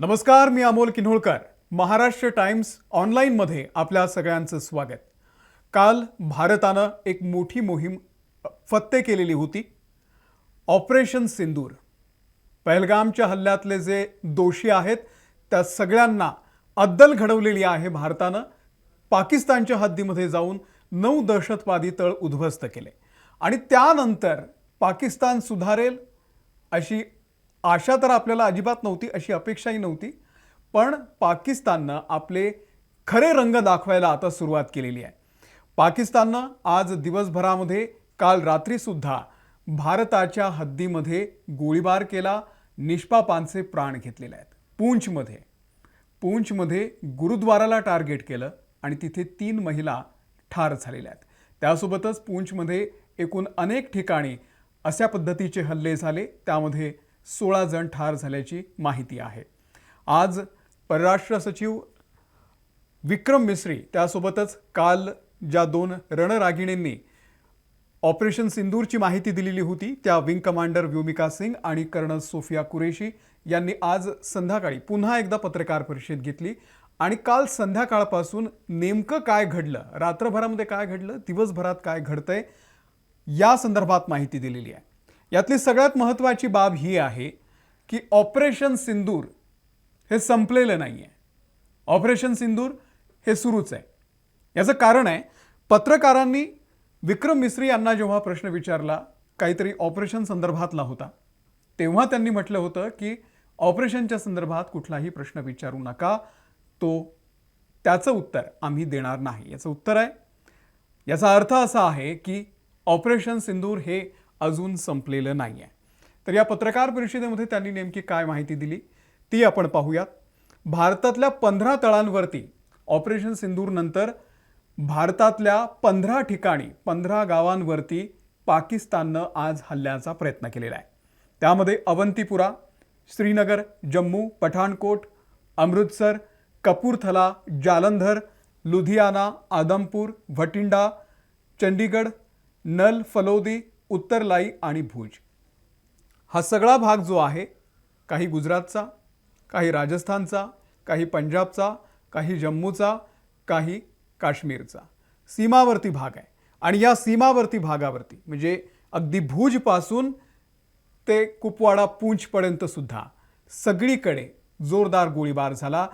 नमस्कार, मी अमोल किन्होळकर. महाराष्ट्र टाइम्स ऑनलाईनमध्ये आपल्या सगळ्यांचं स्वागत. काल भारतानं एक मोठी मोहीम फत्ते केलेली होती. ऑपरेशन सिंदूर. पहलगामच्या हल्ल्यातले जे दोषी आहेत त्या सगळ्यांना अद्दल घडवलेली आहे भारतानं. पाकिस्तानच्या हद्दीमध्ये जाऊन 9 दहशतवादी तळ उद्ध्वस्त केले आणि त्यानंतर पाकिस्तान सुधारेल अशी आशा तर आपल्याला अजिबात नव्हती, अशी अपेक्षाही नव्हती. पण पाकिस्ताननं आपले खरे रंग दाखवायला आता सुरुवात केलेली आहे. पाकिस्ताननं आज दिवसभरामध्ये काल रात्रीसुद्धा भारताच्या हद्दीमध्ये गोळीबार केला, निष्पापांचे प्राण घेतलेले आहेत. पूंछमध्ये गुरुद्वाराला टार्गेट केलं आणि तिथे 3 महिला ठार झालेल्या आहेत. त्यासोबतच पूंछमध्ये एकूण अनेक ठिकाणी अशा पद्धतीचे हल्ले झाले, त्यामध्ये 16 जण ठार झाल्याची माहिती आहे. आज परराष्ट्र सचिव विक्रम मिस्री त्यासोबतच काल ज्या 2 रणरागिणींनी ऑपरेशन सिंदूरची माहिती दिलेली होती त्या विंग कमांडर व्योमिका सिंग आणि कर्नल सोफिया कुरेशी यांनी आज संध्याकाळी पुन्हा एकदा पत्रकार परिषद घेतली आणि काल संध्याकाळपासून नेमकं काय घडलं, रात्रभरामध्ये काय घडलं, दिवसभरात काय घडतंय या संदर्भात माहिती दिलेली आहे. यातली सगळ्यात महत्त्वाची बाब ही आहे की ऑपरेशन सिंदूर हे संपलेलं नाही आहे. ऑपरेशन सिंदूर हे सुरूच आहे. याचं कारण आहे, पत्रकारांनी विक्रम मिस्री यांना जेव्हा प्रश्न विचारला काहीतरी ऑपरेशन संदर्भातला होता, तेव्हा त्यांनी म्हटलं होतं की ऑपरेशनच्या संदर्भात कुठलाही प्रश्न विचारू नका, त्याचं उत्तर आम्ही देणार नाही. याचं उत्तर आहे, याचा अर्थ असा आहे की ऑपरेशन सिंदूर हे अजून संपलेलं नाही आहे. तर या पत्रकार परिषदेमध्ये त्यांनी नेमकी काय माहिती दिली ती आपण पाहूयात. भारतातल्या 15 तळांवरती ऑपरेशन सिंदूर नंतर भारतातल्या 15 ठिकाणी 15 गावांवरती पाकिस्ताननं आज हल्ल्याचा प्रयत्न केलेला आहे. त्यामध्ये अवंतीपुरा, श्रीनगर, जम्मू, पठाणकोट, अमृतसर, कपूरथला, जालंधर, लुधियाना, आदमपूर, भटिंडा, चंडीगड, नल, फलोदी, उत्तरलाई आणि भुज. हा सगळा भाग जो आहे, काही गुजरातचा, काही राजस्थानचा, काही पंजाबचा, काही जम्मूचा, काही काश्मीरचा सीमावर्ती भाग आहे. आणि या सीमावर्ती भागावरती म्हणजे अगदी भुजपासून ते कुपवाडा पूंछपर्यंत सुद्धा सगळीकडे जोरदार गोळीबार झाला,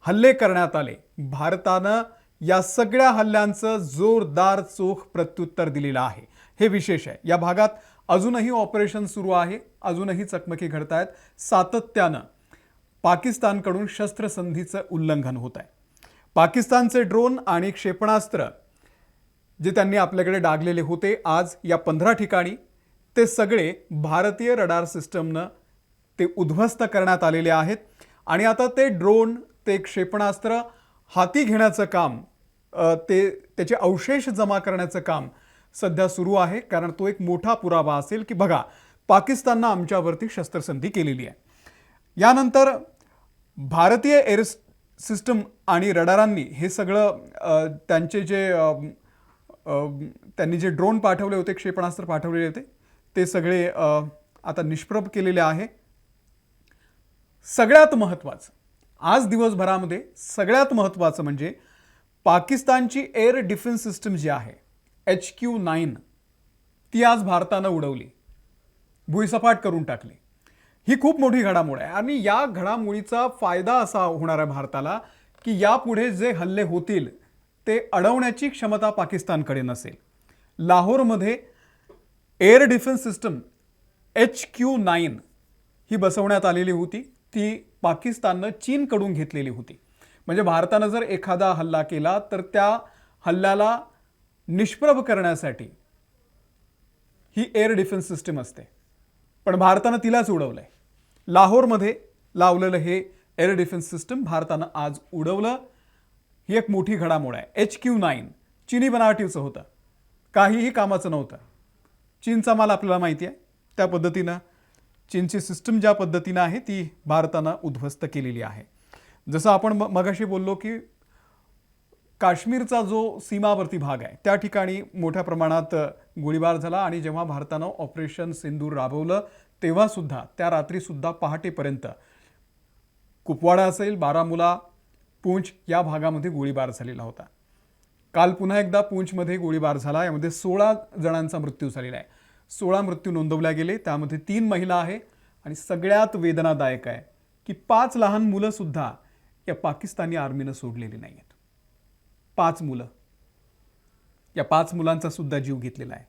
हल्ले करण्यात आले. भारतानं या सगळ्या हल्ल्यांचं जोरदार चोख प्रत्युत्तर दिलेलं आहे. हे विशेष आहे. या भागात अजूनही ऑपरेशन सुरू आहे, अजूनही चकमकी घडत आहेत. सातत्यानं पाकिस्तानकडून शस्त्रसंधीचं उल्लंघन होत आहे. पाकिस्तानचे ड्रोन आणि क्षेपणास्त्र जे त्यांनी आपल्याकडे डागलेले होते आज या 15 ठिकाणी, ते सगळे भारतीय रडार सिस्टमनं ते उद्ध्वस्त करण्यात आलेले आहेत. आणि आता ते ड्रोन, ते क्षेपणास्त्र हाती घेण्याचं काम, त्याचे अवशेष जमा करण्याचं काम सध्या सुरू आहे. कारण तो एक मोठा पुरावा असेल की बघा, पाकिस्ताननं आमच्यावरती शस्त्रसंधी केलेली आहे. यानंतर भारतीय एअर सिस्टम आणि रडारांनी हे सगळं त्यांचे जे त्यांनी जे ड्रोन पाठवले होते, क्षेपणास्त्र पाठवलेले होते, ते सगळे आता निष्प्रभ केलेले आहे. सगळ्यात महत्त्वाचं आज दिवसभरामध्ये सगळ्यात महत्त्वाचं म्हणजे पाकिस्तानची एअर डिफेन्स सिस्टम जी आहे HQ-9 ती आज भारतानं उडवली, भुईसपाट करून टाकली. ही खूप मोठी घडामोड आहे आणि या घडामोडीचा फायदा असा होणार आहे भारताला की यापुढे जे हल्ले होतील ते अडवण्याची क्षमता पाकिस्तानकडे नसेल. लाहोरमध्ये एअर डिफेन्स सिस्टम HQ-9 ही बसवण्यात आलेली होती. ती पाकिस्ताननं चीनकडून घेतलेली होती. म्हणजे भारतानं जर एखादा हल्ला केला तर त्या हल्ल्याला निष्प्रभ करण्यासाठी ही एअर डिफेन्स सिस्टम असते, पण भारतानं तिलाच उडवलंय. लाहोरमध्ये लावलेलं हे एअर डिफेन्स सिस्टम भारतानं आज उडवलं. ही एक मोठी घडामोड आहे. HQ-9 चीनी बनावटीचं होतं, काहीही कामाचं नव्हतं. चीनचा माल आपल्याला माहिती आहे. त्या पद्धतीनं चीनची सिस्टम ज्या पद्धतीनं आहे ती भारतानं उद्ध्वस्त केलेली आहे. जसं आपण मगाशी बोललो की काश्मीरचा जो सीमावर्ती भाग आहे त्या ठिकाणी मोठ्या प्रमाणात गोळीबार झाला आणि जेव्हा भारतानं ऑपरेशन सिंदूर राबवलं तेव्हा सुद्धा त्या रात्री सुद्धा पहाटेपर्यंत कुपवाडा असेल, बारामुला, पूंछ या भागामध्ये गोळीबार झालेला होता. काल पुन्हा एकदा पूंछमध्ये गोळीबार झाला. यामध्ये 16 जणांचा मृत्यू झालेला आहे. 16 मृत्यू नोंदवले गेले. त्यामध्ये 3 महिला आहे आणि सगळ्यात वेदनादायक आहे की 5 लहान मुलं सुद्धा या पाकिस्तानी आर्मीनं सोडलेली नाही आहेत. 5 मुलं, या 5 मुलांचा सुद्धा जीव घेतलेला आहे.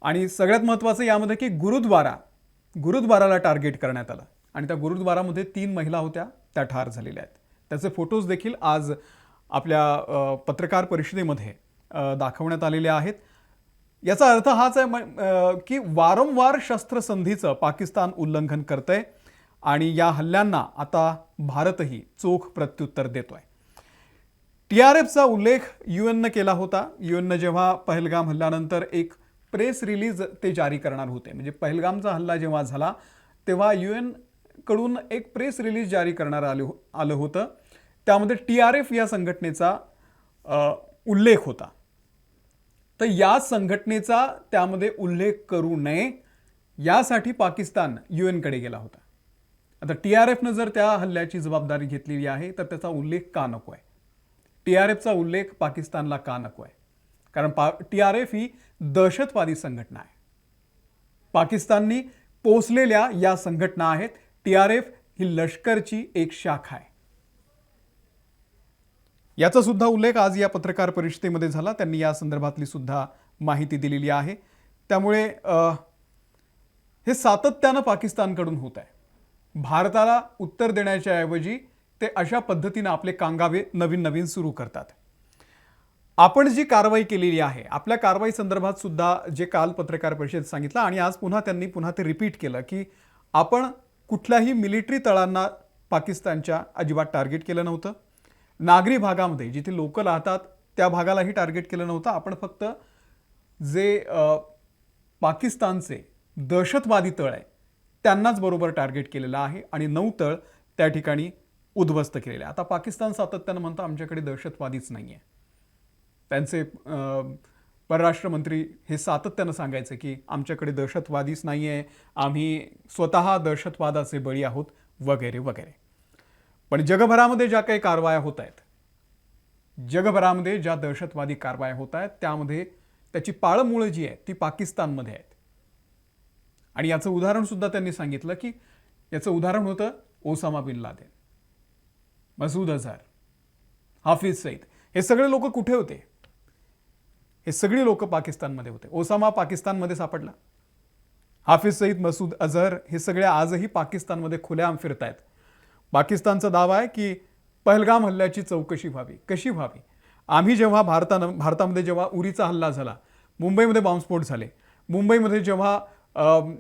आणि सगळ्यात महत्त्वाचं यामध्ये की गुरुद्वाराला टार्गेट करण्यात आलं आणि त्या गुरुद्वारामध्ये 3 महिला होत्या, त्या ठार झालेल्या आहेत. त्याचे फोटोज देखील आज आपल्या पत्रकार परिषदेमध्ये दाखवण्यात आलेले आहेत. याचा अर्थ हाच आहे की वारंवार शस्त्रसंधीचं पाकिस्तान उल्लंघन करतंय आणि या हल्ल्यांना आता भारतही चोख प्रत्युत्तर देतोय. TRFचा उल्लेख UNनं केला होता. UNनं जेव्हा पहलगाम हल्ल्यानंतर एक प्रेस रिलीज ते जारी करणार होते, म्हणजे पहलगामचा हल्ला जेव्हा झाला तेव्हा UN कडून एक प्रेस रिलीज जारी करण्यात आलं होतं. त्यामध्ये TRF या संघटनेचा उल्लेख होता. तर या संघटनेचा त्यामध्ये उल्लेख करू नये यासाठी पाकिस्तान UN कडे गेला होता. आता TRFनं जर त्या हल्ल्याची जबाबदारी घेतलेली आहे तर त्याचा उल्लेख का नको आहे? TRFचा उल्लेख पाकिस्तानला का नको आहे? कारण TRF ही दहशतवादी संघटना आहे. पाकिस्ताननी पोसलेल्या या संघटना आहेत. TRF ही लष्करची एक शाखा आहे. याचा सुद्धा उल्लेख आज या पत्रकार परिषदेमध्ये झाला. त्यांनी या संदर्भातली सुद्धा माहिती दिलेली आहे. त्यामुळे हे सातत्यानं पाकिस्तानकडून होत आहे. भारताला उत्तर देण्याच्या ऐवजी ते अशा पद्धतीनं आपले कांगावे नवीन सुरू करतात. आपण जी कारवाई केलेली आहे, आपल्या कारवाई संदर्भात सुद्धा जे काल पत्रकार परिषदेत सांगितलं आणि आज त्यांनी ते रिपीट केलं की आपण कुठल्याही मिलिटरी तळांना पाकिस्तानच्या अजिबात टार्गेट केलं नव्हतं. नागरी भागामध्ये जिथे लोक राहतात त्या भागालाही टार्गेट केलं नव्हतं. आपण फक्त जे पाकिस्तानचे दहशतवादी तळ आहे त्यांनाच बरोबर टार्गेट केलेलं आहे आणि 9 तळ त्या ठिकाणी उद्ध्वस्त केलेले. आता पाकिस्तान सातत्यानं म्हणतं आमच्याकडे दहशतवादीच नाही आहे. त्यांचे परराष्ट्र मंत्री हे सातत्यानं सांगायचे की आमच्याकडे दहशतवादीच नाही आहे, आम्ही स्वतः दहशतवादाचे बळी आहोत वगैरे वगैरे. पण जगभरामध्ये ज्या काही कारवाया होत आहेत, जगभरामध्ये ज्या दहशतवादी कारवाया होत आहेत त्यामध्ये त्याची पाळंमुळं जी आहे ती पाकिस्तानमध्ये आहेत. आणि याचं उदाहरण सुद्धा त्यांनी सांगितलं की याचं उदाहरण होतं Osama bin Laden, Masood Azhar, Hafiz Saeed. हे सगळे लोक कुठे होते? हे सगळी लोक पाकिस्तानमध्ये होते. ओसामा पाकिस्तानमध्ये सापडला. हाफिज सईद, मसूद अझहर हे सगळे आजही पाकिस्तानमध्ये खुलेआम फिरत आहेत. पाकिस्तानचा दावा आहे की पहलगाम हल्ल्याची चौकशी व्हावी. कशी व्हावी? आम्ही जेव्हा भारतामध्ये जेव्हा उरीचा हल्ला झाला, मुंबईमध्ये बॉम्बस्फोट झाले, मुंबईमध्ये जेव्हा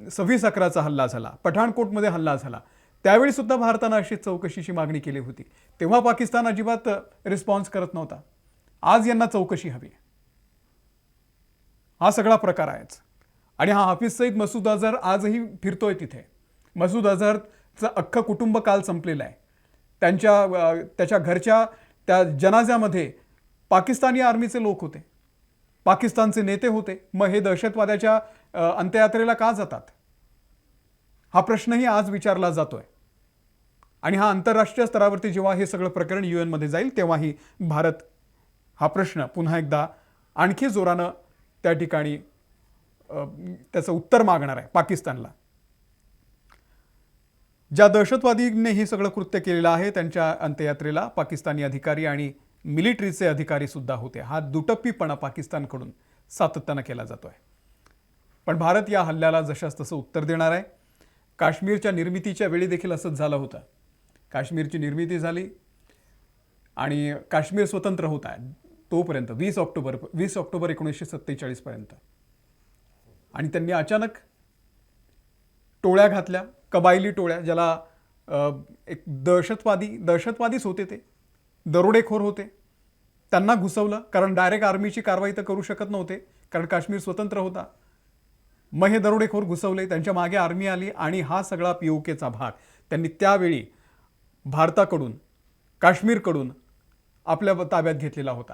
26/11चा हल्ला झाला, पठाणकोटमध्ये हल्ला झाला, त्यावेळी सुद्धा भारतानं अशी चौकशीची मागणी केली होती. तेव्हा पाकिस्तान अजिबात रिस्पॉन्स करत नव्हता. आज यांना चौकशी हवी. हा सगळा प्रकार आहेच. आणि हा हाफिज सईद, मसूद अझहर आजही फिरतोय तिथे. मसूद अझहरचं अख्खं कुटुंब काल संपलेलं आहे. त्याच्या घरच्या त्या जनाज्यामध्ये पाकिस्तानी आर्मीचे लोक होते, पाकिस्तानचे नेते होते. मग हे दहशतवाद्याच्या अंत्ययात्रेला का जातात? हा प्रश्नही आज विचारला जातोय. आणि हा आंतरराष्ट्रीय स्तरावरती जेव्हा हे सगळं प्रकरण UN मध्ये जाईल तेव्हाही भारत हा प्रश्न पुन्हा एकदा आणखी जोरानं त्या ठिकाणी त्याचं उत्तर मागणार आहे पाकिस्तानला. ज्या दहशतवादीने हे सगळं कृत्य केलेलं आहे त्यांच्या अंत्ययात्रेला पाकिस्तानी अधिकारी आणि मिलिटरीचे अधिकारी सुद्धा होते. हा दुटप्पीपणा पाकिस्तानकडून सातत्यानं केला जातोय. पण भारत या हल्ल्याला जशास तसं उत्तर देणार आहे. काश्मीरच्या निर्मितीच्या वेळी देखील असंच झालं होतं. काश्मीरची निर्मिती झाली आणि काश्मीर स्वतंत्र होत आहे तोपर्यंत 20 ऑक्टोबर 1947 पर्यंत. आणि त्यांनी अचानक टोळ्या घातल्या, कबायली टोळ्या, ज्याला एक दहशतवादीच होते, ते दरोडेखोर होते. त्यांना घुसवलं, कारण डायरेक्ट आर्मीची कारवाई तर करू शकत नव्हते कारण काश्मीर स्वतंत्र होता. मग हे दरोडेखोर घुसवले, त्यांच्या मागे आर्मी आली आणि हा सगळा POKचा भाग त्यांनी त्यावेळी भारताकडून, काश्मीरकडून आपल्या ताब्यात घेतलेला होता.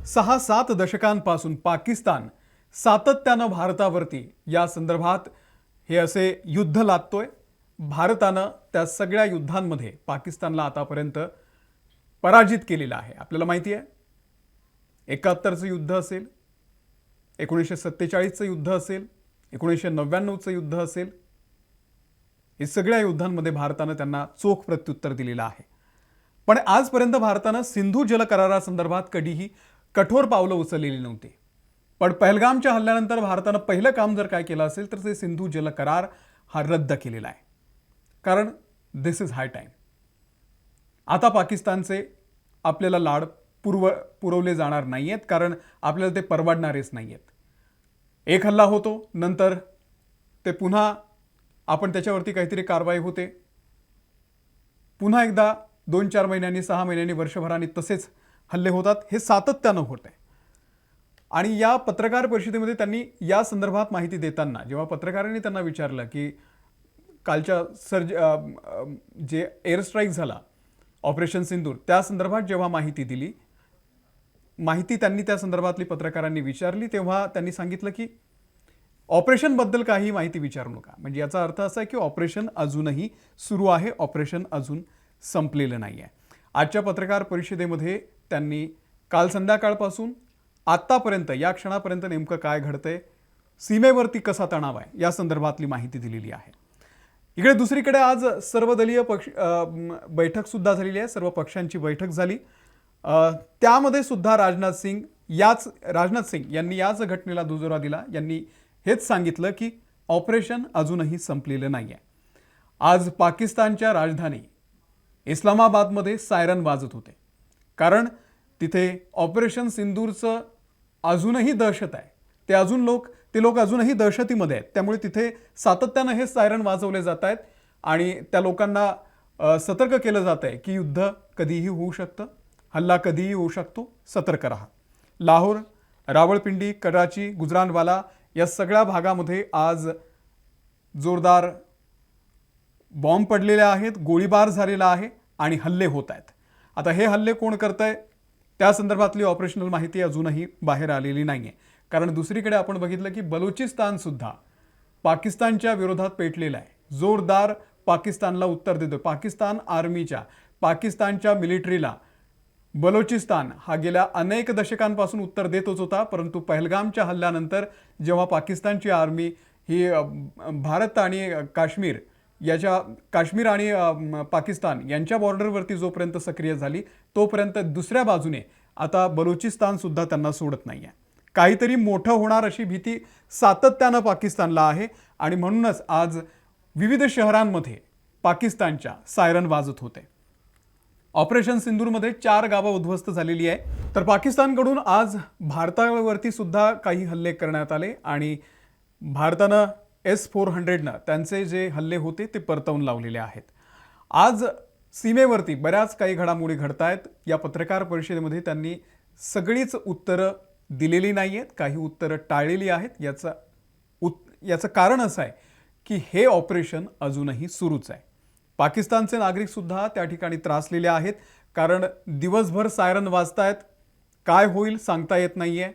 6-7 दशकांपासून पाकिस्तान सातत्यानं भारतावरती या संदर्भात हे असे युद्ध लादतोय. भारतानं त्या सगळ्या युद्धांमध्ये पाकिस्तानला आतापर्यंत पराजित केलेलं आहे. आपल्याला माहिती आहे 71चं युद्ध असेल, 1947चं युद्ध असेल, 1999चं युद्ध असेल, या सगळ्या युद्धांमध्ये भारतानं त्यांना चोख प्रत्युत्तर दिलेलं आहे. पण आजपर्यंत भारतानं सिंधू जल करारासंदर्भात कधीही कठोर पावलं उचललेली नव्हती. पण पहलगामच्या हल्ल्यानंतर भारतानं पहिलं काम जर काय केलं असेल तर ते सिंधू जल करार हा रद्द केलेला आहे. कारण दिस इज हाय टाईम. आता पाकिस्तानचे आपल्याला लाड पुरवले जाणार नाही आहेत, कारण आपल्याला ते परवडणारेच नाही आहेत. एक हल्ला होतो, नंतर ते पुन्हा आपण त्याच्यावरती काहीतरी कारवाई होते, पुन्हा एकदा 2-4 महिन्यांनी, 6 महिन्यांनी, वर्षभराने तसेच हल्ले होतात. हे सातत्यानं होत आहे. आणि या पत्रकार परिषदेमध्ये त्यांनी या संदर्भात माहिती देताना जेव्हा पत्रकारांनी त्यांना विचारलं की कालच्या जे एअर स्ट्राईक झाला ऑपरेशन सिंदूर त्या संदर्भात जेव्हा माहिती दिली, माहिती त्यांनी त्या संदर्भातली पत्रकारांनी विचारली, तेव्हा त्यांनी सांगितलं की ऑपरेशनबद्दल काही माहिती विचारू नका. म्हणजे याचा अर्थ असा आहे की ऑपरेशन अजूनही सुरू आहे, ऑपरेशन अजून संपलेलं नाही आहे. आजच्या पत्रकार परिषदेमध्ये त्यांनी काल संध्याकाळपासून आत्तापर्यंत या क्षणापर्यंत नेमकं काय घडतंय, सीमेवरती कसा तणाव आहे, या संदर्भातली माहिती दिलेली आहे. इकडे दुसरीकडे आज सर्वदलीय बैठक सुद्धा झालेली आहे. सर्व पक्षांची बैठक झाली. त्यामध्ये सुद्धा राजनाथ सिंग यांनी याच घटनेला दुजोरा दिला. यांनी हेच सांगितलं की ऑपरेशन अजूनही संपलेलं नाही आहे. आज पाकिस्तानच्या राजधानी इस्लामाबादमध्ये सायरन वाजत होते, कारण तिथे ऑपरेशन सिंदूरचं अजूनही दहशत आहे. ते लोक अजूनही दहशतीमध्ये आहेत. त्यामुळे तिथे सातत्यानं हे सायरन वाजवले जात आहेत आणि त्या लोकांना सतर्क केलं जात आहे की युद्ध कधीही होऊ शकतं, हल्ला कधीही होऊ शकतो, सतर्क राहा. लाहोर, रावळपिंडी, कराची, गुजरानवाला या सगळ्या भागामध्ये आज जोरदार बॉम्ब पडलेले आहेत, गोळीबार झालेला आहे आणि हल्ले होत आहेत. आता हे हल्ले कोण करतंय त्या संदर्भातली ऑपरेशनल माहिती अजूनही बाहेर आलेली नाही आहे. कारण दुसरीकडे आपण बघितलं की बलुचिस्तान सुद्धा पाकिस्तानच्या विरोधात पेटलेला आहे. जोरदार पाकिस्तानला उत्तर देतो. पाकिस्तान आर्मीच्या, पाकिस्तानच्या मिलिटरीला बलोचिस्तान हा गेल्या अनेक दशकांपासून उत्तर देतच होता. परंतु पहलगामच्या हल्ल्यानंतर जेव्हा पाकिस्तानची आर्मी ही भारत आणि काश्मीर आणि पाकिस्तान यांच्या बॉर्डरवरती जोपर्यंत सक्रिय झाली, तोपर्यंत दुसऱ्या बाजूने आता बलुचिस्तान सुद्धा त्यांना सोडत नाही आहे. काहीतरी मोठं होणार अशी भीती सातत्यानं पाकिस्तानला आहे आणि म्हणूनच आज विविध शहरांमध्ये पाकिस्तानच्या सायरन वाजत होते. ऑपरेशन सिंदूरमध्ये 4 गावं उद्ध्वस्त झालेली आहे. तर पाकिस्तानकडून आज भारतावरती सुद्धा काही हल्ले करण्यात आले आणि भारतानं S-400नं त्यांचे जे हल्ले होते ते परतवून लावलेले आहेत. आज सीमेवरती बऱ्याच काही घडामोडी घडत आहेत. या पत्रकार परिषदेमध्ये त्यांनी सगळीच उत्तरं दिलेली नाही आहेत, काही उत्तरं टाळलेली आहेत. याचं कारण असं आहे की हे ऑपरेशन अजूनही सुरूच आहे. पाकिस्तानचे नागरिक सुद्धा त्या ठिकाणी त्रासलेले आहेत, कारण दिवसभर सायरन वाजतायत, काय होईल सांगता येत नाहीये.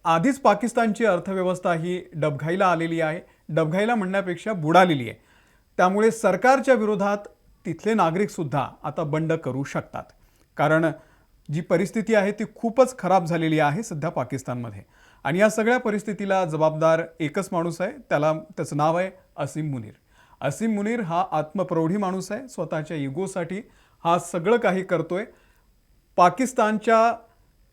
आधीच पाकिस्तानची अर्थव्यवस्था ही डबघाईला आलेली आहे, डबघाईला म्हणण्यापेक्षा बुडालेली आहे. त्यामुळे सरकारच्या विरोधात तिथले नागरिक सुद्धा आता बंड करू शकतात, कारण जी परिस्थिती आहे ती खूपच खराब झालेली आहे सध्या पाकिस्तानमध्ये. आणि या सगळ्या परिस्थितीला जबाबदार एकच माणूस आहे, त्याचं नाव आहे असीम मुनीर. असीम मुनीर हा आत्मप्रौढी माणूस आहे, स्वतःच्या इगोसाठी हा सगळं काही करतोय.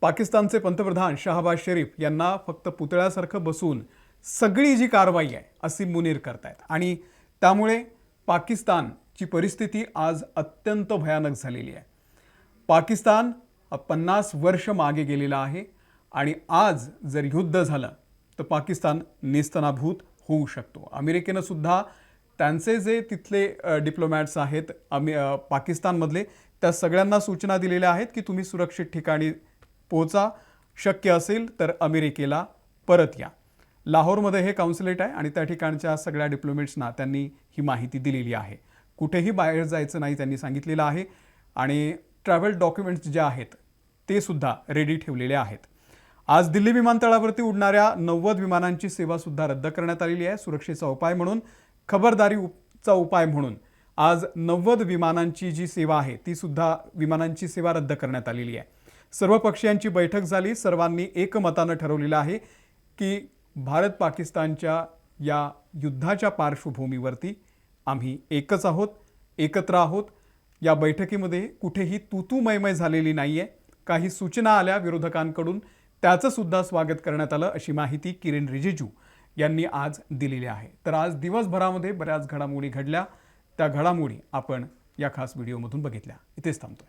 पाकिस्तानचे पंतप्रधान शहबाज शरीफ यांना फक्त पुतळ्यासारखं बसून सगळी जी कारवाई आहे असीम मुनीर करतायत आणि त्यामुळे पाकिस्तानची परिस्थिती आज अत्यंत भयानक झालेली आहे. पाकिस्तान 50 वर्ष मागे गेलेला आहे आणि आज जर युद्ध झालं तर पाकिस्तान नेस्तनाभूत होऊ शकतो. अमेरिकेनं सुद्धा त्यांचे जे तिथले डिप्लोमॅट्स आहेत पाकिस्तानमधले त्या सगळ्यांना सूचना दिलेल्या आहेत की तुम्ही सुरक्षित ठिकाणी पोहोचा, शक्य असेल तर अमेरिकेला परत या. लाहोरमध्ये हे कॉन्सुलेट आहे आणि त्या ठिकाणच्या सगळ्या डिप्लोमॅट्सना त्यांनी ही माहिती दिलेली आहे. कुठेही बाहेर जायचं नाही त्यांनी सांगितलेलं आहे आणि ट्रॅव्हल डॉक्युमेंट्स जे आहेत ते सुद्धा रेडी ठेवलेले आहेत. आज दिल्ली विमानतळावरती उडणाऱ्या 90 विमानांची सेवा सुद्धा रद्द करण्यात आलेली आहे. सुरक्षेचा उपाय म्हणून खबरदारीचा बचतचा उपाय म्हणून आज 90 विमानांची जी सेवा आहे ती सुद्धा विमानांची सेवा रद्द करण्यात आलेली आहे. सर्व पक्षीयांची बैठक झाली. सर्वांनी एकमतानं ठरवलेलं आहे की भारत पाकिस्तानच्या या युद्धाच्या पार्श्वभूमीवरती आम्ही एकच आहोत, एकत्र आहोत. या बैठकीमध्ये कुठेही तूतू मैमै झालेली नाहीये. काही सूचना आल्या विरोधकांकडून, त्याचं सुद्धा स्वागत करण्यात आलं अशी माहिती किरेन रिजिजू यांनी आज दिलेली आहे. तर आज दिवसभरामध्ये बऱ्याच घडामोडी घडल्या. त्या घडामोडी आपण या खास व्हिडिओमधून बघितल्या. इथेच थांबतोय.